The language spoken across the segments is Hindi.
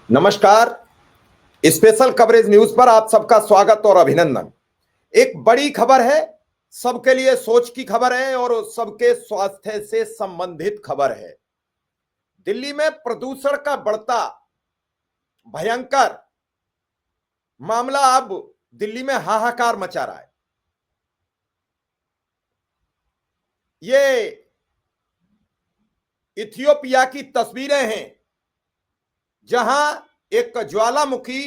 नमस्कार। स्पेशल कवरेज न्यूज पर आप सबका स्वागत और अभिनंदन। एक बड़ी खबर है, सबके लिए सोच की खबर है और सबके स्वास्थ्य से संबंधित खबर है। दिल्ली में प्रदूषण का बढ़ता भयंकर मामला अब दिल्ली में हाहाकार मचा रहा है। ये इथियोपिया की तस्वीरें हैं जहां एक ज्वालामुखी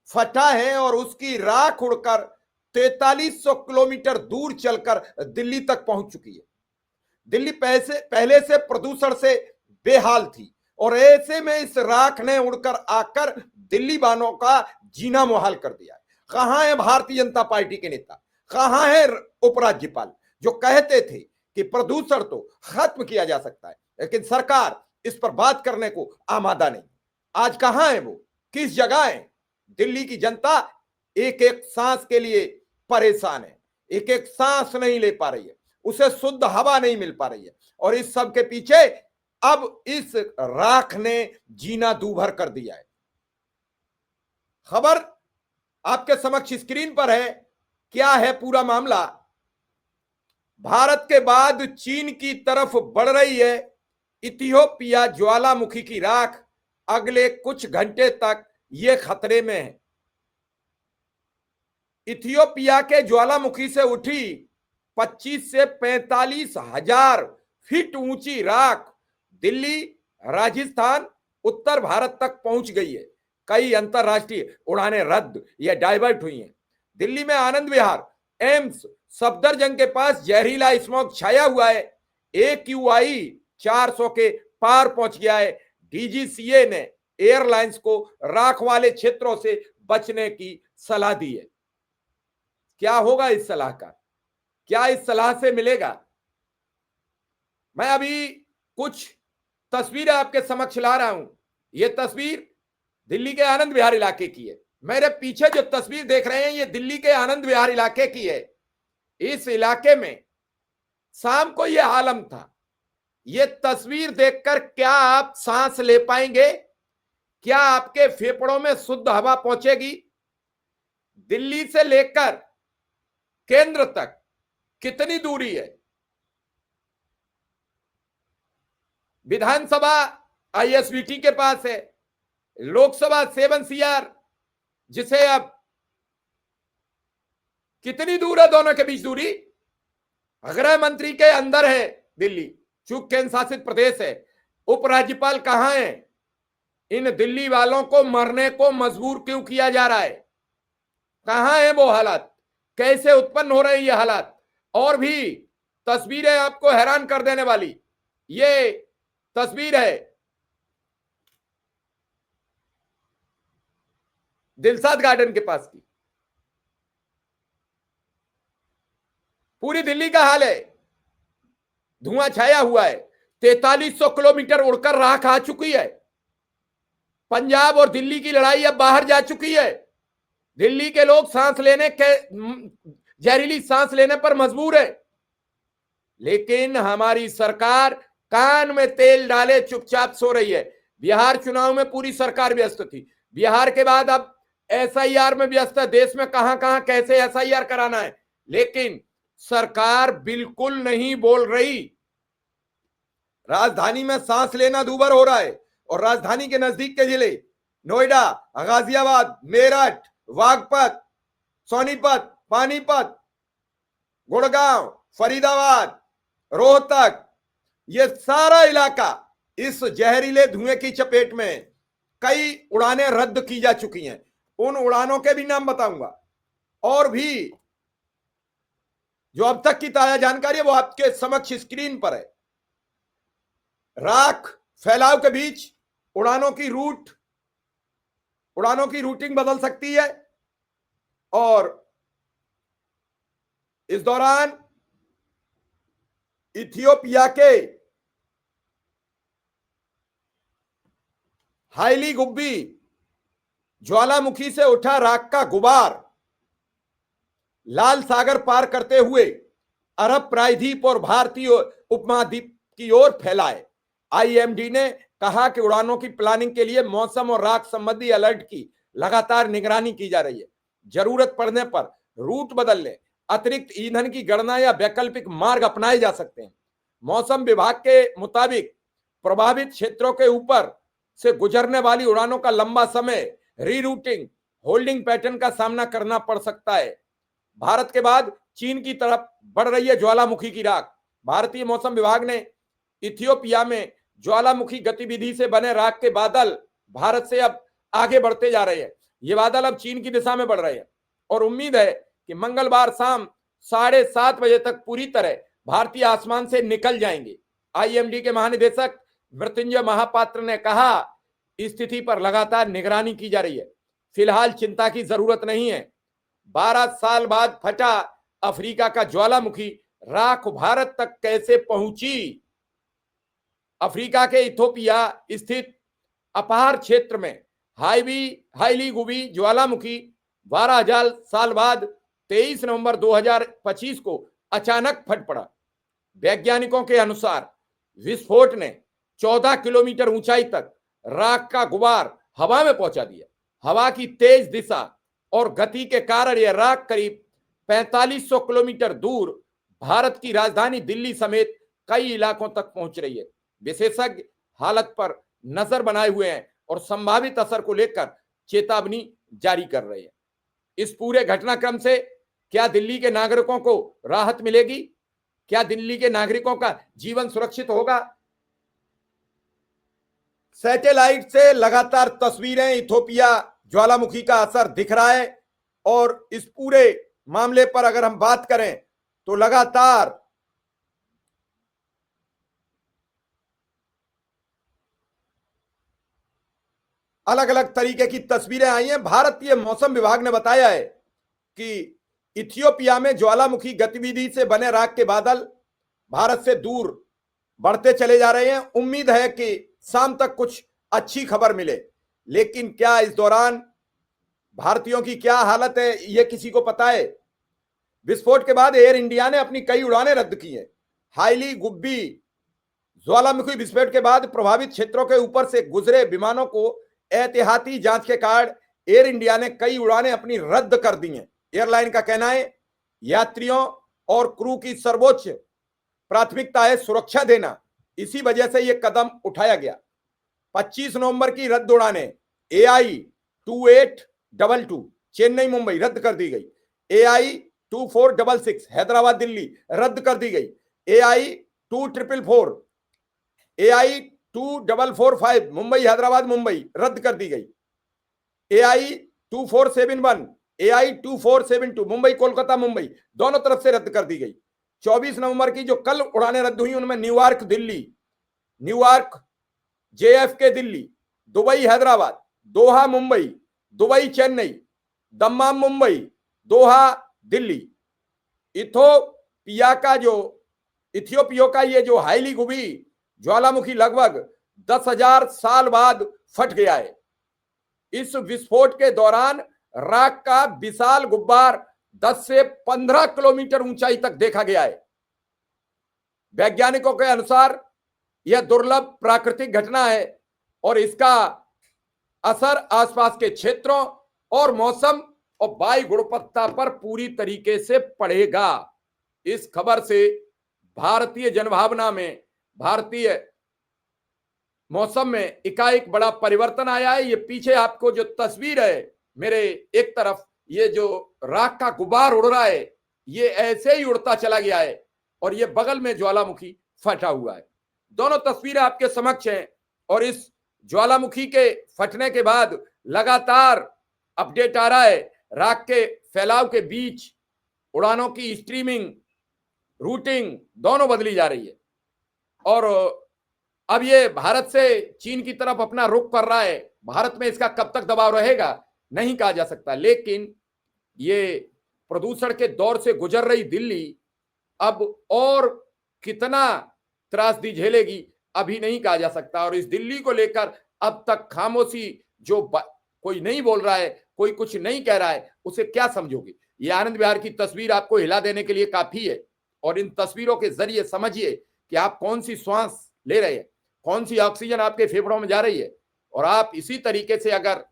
फटा है और उसकी राख उड़कर 4300 किलोमीटर दूर चलकर दिल्ली तक पहुंच चुकी है। दिल्ली पहले से प्रदूषण से बेहाल थी और ऐसे में इस राख ने उड़कर आकर दिल्ली वालों का जीना मुहाल कर दिया है। कहां है भारतीय जनता पार्टी के नेता, कहां है उपराज्यपाल जो कहते थे कि प्रदूषण तो खत्म किया जा सकता है, लेकिन सरकार इस पर बात करने को आमादा नहीं। आज कहां है वो, किस जगह है? दिल्ली की जनता एक एक सांस के लिए परेशान है, एक एक सांस नहीं ले पा रही है, उसे शुद्ध हवा नहीं मिल पा रही है और इस सब के पीछे अब इस राख ने जीना दूभर कर दिया है। खबर आपके समक्ष स्क्रीन पर है। क्या है पूरा मामला? भारत के बाद चीन की तरफ बढ़ रही है इथियोपिया ज्वालामुखी की राख। अगले कुछ घंटे तक यह खतरे में है। इथियोपिया के ज्वालामुखी से उठी 25 से 45 हजार फीट ऊंची राख दिल्ली, राजस्थान, उत्तर भारत तक पहुंच गई है। कई अंतरराष्ट्रीय उड़ानें रद्द या डाइवर्ट हुई हैं। दिल्ली में आनंद विहार, एम्स, सफदरजंग के पास जहरीला स्मॉग छाया हुआ है। AQI 400 के पार पहुंच गया है। DGCA ने एयरलाइंस को राख वाले क्षेत्रों से बचने की सलाह दी है। क्या होगा इस सलाह का? क्या इस सलाह से मिलेगा? मैं अभी कुछ तस्वीरें आपके समक्ष ला रहा हूं। यह तस्वीर दिल्ली के आनंद विहार इलाके की है। मेरे पीछे जो तस्वीर देख रहे हैं, यह दिल्ली के आनंद विहार इलाके की है। इस इलाके में शाम को यह आलम था। यह तस्वीर देखकर क्या आप सांस ले पाएंगे? क्या आपके फेफड़ों में शुद्ध हवा पहुंचेगी? दिल्ली से लेकर केंद्र तक कितनी दूरी है? विधानसभा ISBT के पास है, लोकसभा 7CR, जिसे अब कितनी दूर है दोनों के बीच दूरी? गृह मंत्री के अंदर है दिल्ली, चूंकि केंद्र शासित प्रदेश है। उपराज्यपाल कहां है? इन दिल्ली वालों को मरने को मजबूर क्यों किया जा रहा है? कहां है वो हालात? कैसे उत्पन्न हो रहे ये हालात? और भी तस्वीरें आपको हैरान कर देने वाली। ये तस्वीर है दिलशाद गार्डन के पास की। पूरी दिल्ली का हाल है, धुआं छाया हुआ है। 4300 किलोमीटर उड़कर राख आ चुकी है। पंजाब और दिल्ली की लड़ाई अब बाहर जा चुकी है। दिल्ली के लोग जहरीली सांस लेने पर मजबूर है, लेकिन हमारी सरकार कान में तेल डाले चुपचाप सो रही है। बिहार चुनाव में पूरी सरकार व्यस्त थी। बिहार के बाद अब SIR में व्यस्त है। देश में कहां कहां कैसे SIR कराना है, लेकिन सरकार बिल्कुल नहीं बोल रही। राजधानी में सांस लेना दूभर हो रहा है और राजधानी के नजदीक के जिले नोएडा, गाजियाबाद, मेरठ, बागपत, सोनीपत, पानीपत, गुड़गांव, फरीदाबाद, रोहतक, यह सारा इलाका इस जहरीले धुएं की चपेट में। कई उड़ानें रद्द की जा चुकी हैं। उन उड़ानों के भी नाम बताऊंगा और भी जो अब तक की ताजा जानकारी है वो आपके समक्ष स्क्रीन पर है। राख फैलाव के बीच उड़ानों की रूटिंग बदल सकती है और इस दौरान इथियोपिया के हाईली गुब्बी ज्वालामुखी से उठा राख का गुबार लाल सागर पार करते हुए अरब प्रायद्वीप और भारतीय उपमहाद्वीप की ओर फैला है। आईएमडी ने कहा कि उड़ानों की प्लानिंग के लिए मौसम और राख संबंधी अलर्ट की लगातार निगरानी की जा रही है। जरूरत पड़ने पर रूट बदलने, अतिरिक्त ईंधन की गणना या वैकल्पिक मार्ग अपनाए जा सकते हैं। मौसम विभाग के मुताबिक प्रभावित क्षेत्रों के ऊपर से गुजरने वाली उड़ानों का लंबा समय रीरूटिंग, होल्डिंग पैटर्न का सामना करना पड़ सकता है। भारत के बाद चीन की तरफ बढ़ रही है ज्वालामुखी की राख। भारतीय मौसम विभाग ने इथियोपिया में ज्वालामुखी गतिविधि से बने राख के बादल भारत से अब आगे बढ़ते जा रहे हैं। ये बादल अब चीन की दिशा में बढ़ रहे हैं और उम्मीद है कि मंगलवार शाम 7:30 बजे तक पूरी तरह भारतीय आसमान से निकल जाएंगे। आईएमडी के महानिदेशक मृत्युंजय महापात्र ने कहा, स्थिति पर लगातार निगरानी की जा रही है, फिलहाल चिंता की जरूरत नहीं है। 12 साल बाद फटा अफ्रीका का ज्वालामुखी राख भारत तक कैसे पहुंची? अफ्रीका के इथियोपिया स्थित अपार क्षेत्र में हाईली गुबी ज्वालामुखी 12,000 साल बाद 23 नवंबर 2025 को अचानक फट पड़ा। वैज्ञानिकों के अनुसार विस्फोट ने 14 किलोमीटर ऊंचाई तक राख का गुबार हवा में पहुंचा दिया। हवा की तेज दिशा और गति के कारण यह राख करीब 4500 किलोमीटर दूर भारत की राजधानी दिल्ली समेत कई इलाकों तक पहुंच रही है। विशेषज्ञ हालत पर नजर बनाए हुए हैं और संभावित असर को लेकर चेतावनी जारी कर रहे हैं। इस पूरे घटनाक्रम से क्या दिल्ली के नागरिकों को राहत मिलेगी? क्या दिल्ली के नागरिकों का जीवन सुरक्षित होगा? सैटेलाइट से लगातार तस्वीरें इथियोपिया ज्वालामुखी का असर दिख रहा है और इस पूरे मामले पर अगर हम बात करें तो लगातार अलग अलग तरीके की तस्वीरें आई हैं। भारतीय मौसम विभाग ने बताया है कि इथियोपिया में ज्वालामुखी गतिविधि से बने राख के बादल भारत से दूर बढ़ते चले जा रहे हैं। उम्मीद है कि शाम तक कुछ अच्छी खबर मिले, लेकिन क्या इस दौरान भारतीयों की क्या हालत है यह किसी को पता है? विस्फोट के बाद एयर इंडिया ने अपनी कई उड़ानें रद्द की हैं। हाईली गुब्बी ज्वालामुखी विस्फोट के बाद प्रभावित क्षेत्रों के ऊपर से गुजरे विमानों को एहतियाती जांच के कारण एयर इंडिया ने कई उड़ानें अपनी रद्द कर दी हैं। एयरलाइन का कहना है यात्रियों और क्रू की सर्वोच्च प्राथमिकता है सुरक्षा देना, इसी वजह से यह कदम उठाया गया। 25 नवंबर की रद्द उड़ानें AI 2822 चेन्नई मुंबई रद्द कर दी गई। AI 2466 हैदराबाद दिल्ली रद्द कर दी गई। AI 2444 AI 2445 मुंबई हैदराबाद मुंबई रद्द कर दी गई। AI 2471 AI 2472 मुंबई कोलकाता मुंबई दोनों तरफ से रद्द कर दी गई। 24 नवंबर की जो कल उड़ानें रद्द हुई उनमें New York Delhi, New York JFK Delhi, Dubai Hyderabad, Doha Mumbai, Dubai Chennai, Dammam Mumbai, Doha Delhi. Ethiopia का ये जो हाईली गुबी ज्वालामुखी लगभग 10,000 साल बाद फट गया है। इस विस्फोट के दौरान राख का विशाल गुब्बार 10 से 15 किलोमीटर ऊंचाई तक देखा गया है। वैज्ञानिकों के अनुसार यह दुर्लभ प्राकृतिक घटना है और इसका असर आसपास के क्षेत्रों और मौसम और वायु गुणवत्ता पर पूरी तरीके से पड़ेगा। इस खबर से भारतीय जनभावना में, भारतीय मौसम में एकाएक बड़ा परिवर्तन आया है। ये पीछे आपको जो तस्वीर है, मेरे एक तरफ ये जो राख का गुबार उड़ रहा है, ये ऐसे ही उड़ता चला गया है और ये बगल में ज्वालामुखी फटा हुआ है। दोनों तस्वीरें आपके समक्ष हैं और इस ज्वालामुखी के फटने के बाद लगातार अपडेट आ रहा है। राख के फैलाव के बीच उड़ानों की स्ट्रीमिंग, रूटिंग दोनों बदली जा रही है और अब ये भारत से चीन की तरफ अपना रुख कर रहा है। भारत में इसका कब तक दबाव रहेगा नहीं कहा जा सकता, लेकिन ये प्रदूषण के दौर से गुजर रही दिल्ली अब और कितना त्रासदी झेलेगी अभी नहीं कहा जा सकता। और इस दिल्ली को लेकर अब तक खामोशी, जो कोई नहीं बोल रहा है, कोई कुछ नहीं कह रहा है, उसे क्या समझोगे? ये आनंद विहार की तस्वीर आपको हिला देने के लिए काफी है और इन तस्वीरों के जरिए समझिए कि आप कौन सी श्वास ले रहे हैं, कौन सी ऑक्सीजन आपके फेफड़ों में जा रही है। और आप इसी तरीके से अगर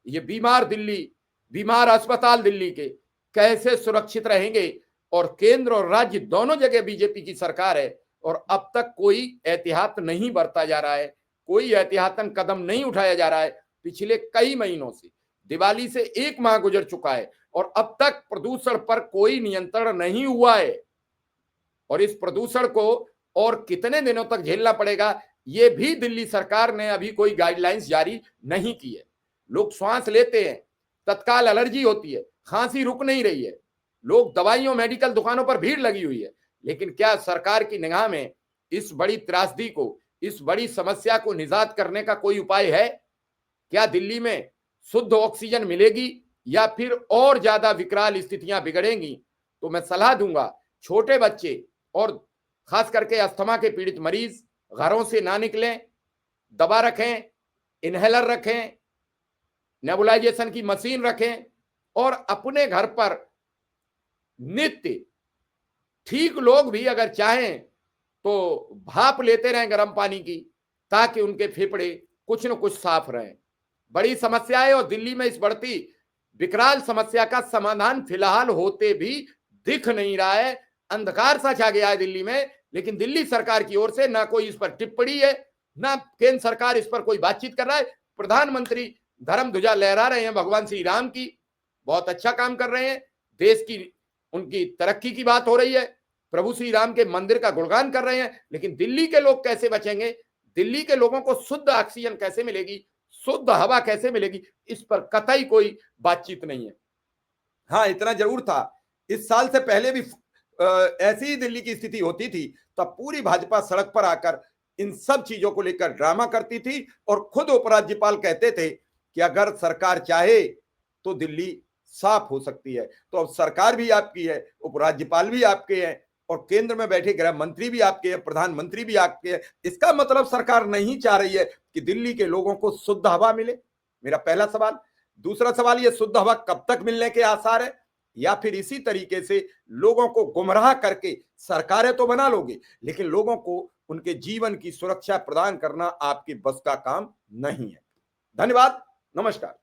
ये बीमार दिल्ली, बीमार अस्पताल दिल्ली के कैसे सुरक्षित रहेंगे। और केंद्र और राज्य दोनों जगह बीजेपी की सरकार है और अब तक कोई एहतियात नहीं बरता जा रहा है, कोई एहतियातन कदम नहीं उठाया जा रहा है। पिछले कई महीनों से, दिवाली से 1 माह गुजर चुका है और अब तक प्रदूषण पर कोई नियंत्रण नहीं हुआ है। और इस प्रदूषण को और कितने दिनों तक झेलना पड़ेगा, ये भी दिल्ली सरकार ने अभी कोई गाइडलाइंस जारी नहीं की है। लोग श्वास लेते हैं, तत्काल एलर्जी होती है, खांसी रुक नहीं रही है, लोग दवाइयों मेडिकल दुकानों पर भीड़ लगी हुई है। लेकिन क्या सरकार की निगाह में इस बड़ी त्रासदी को, इस बड़ी समस्या को निजात करने का कोई उपाय है? क्या दिल्ली में शुद्ध ऑक्सीजन मिलेगी या फिर और ज्यादा विकराल स्थितियां बिगड़ेंगी? तो मैं सलाह दूंगा, छोटे बच्चे और खास करके अस्थमा के पीड़ित मरीज घरों से ना निकलें, दवा रखें, इनहेलर रखें, नेबुलाइजेशन की मशीन रखें और अपने घर पर नित्य, ठीक लोग भी अगर चाहें तो भाप लेते रहें गर्म पानी की, ताकि उनके फेफड़े कुछ न कुछ साफ रहें। बड़ी समस्या है और दिल्ली में इस बढ़ती विकराल समस्या का समाधान फिलहाल होते भी दिख नहीं रहा है। अंधकार सा छा गया है दिल्ली में, लेकिन दिल्ली सरकार की ओर से ना कोई इस पर टिप्पणी है, ना केंद्र सरकार इस पर कोई बातचीत कर रहा है। प्रधानमंत्री धर्म ध्वजा लहरा रहे हैं भगवान श्री राम की, बहुत अच्छा काम कर रहे हैं, देश की उनकी तरक्की की बात हो रही है, प्रभु श्री राम के मंदिर का गुणगान कर रहे हैं। लेकिन दिल्ली के लोग कैसे बचेंगे, दिल्ली के लोगों को शुद्ध ऑक्सीजन कैसे मिलेगी, शुद्ध हवा कैसे मिलेगी, इस पर कतई कोई बातचीत नहीं है। हाँ, इतना जरूर था, इस साल से पहले भी ऐसी ही दिल्ली की स्थिति होती थी, तब पूरी भाजपा सड़क पर आकर इन सब चीजों को लेकर ड्रामा करती थी और खुद उपराज्यपाल कहते थे कि अगर सरकार चाहे तो दिल्ली साफ हो सकती है। तो अब सरकार भी आपकी है, उपराज्यपाल भी आपके हैं और केंद्र में बैठे गृह मंत्री भी आपके हैं, प्रधानमंत्री भी आपके हैं। इसका मतलब सरकार नहीं चाह रही है कि दिल्ली के लोगों को शुद्ध हवा मिले? मेरा पहला सवाल। दूसरा सवाल, ये शुद्ध हवा कब तक मिलने के आसार है? या फिर इसी तरीके से लोगों को गुमराह करके सरकारें तो बना लोगे, लेकिन लोगों को उनके जीवन की सुरक्षा प्रदान करना आपकी बस का काम नहीं है। धन्यवाद, नमस्कार।